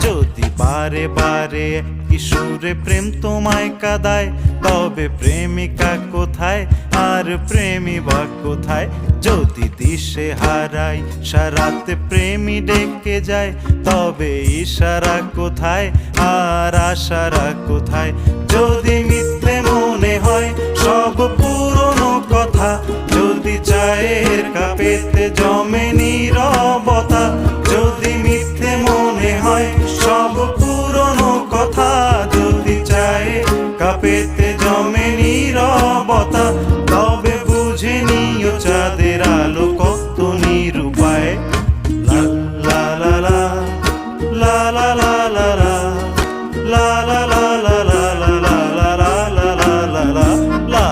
যদি বারে বারে কিশোরে প্রেম তোমায় কাঁদায়, তবে প্রেমিকা কোথায় আর প্রেমী বা কোথায়? যদি দিশে হারাই সারাতে প্রেমী ডেকে যায়, তবে ইশারা কোথায় আর আশারা কোথায়? যদি মিথ্যে মনে হয় সব পুরনো কথা, যদি চায়ের কাপেতে জমে নীরবতা, যদি মিথ্যে মনে হয় সব পুরনো কথা, যদি চায়ের কাপেতে জমে নীরবতা,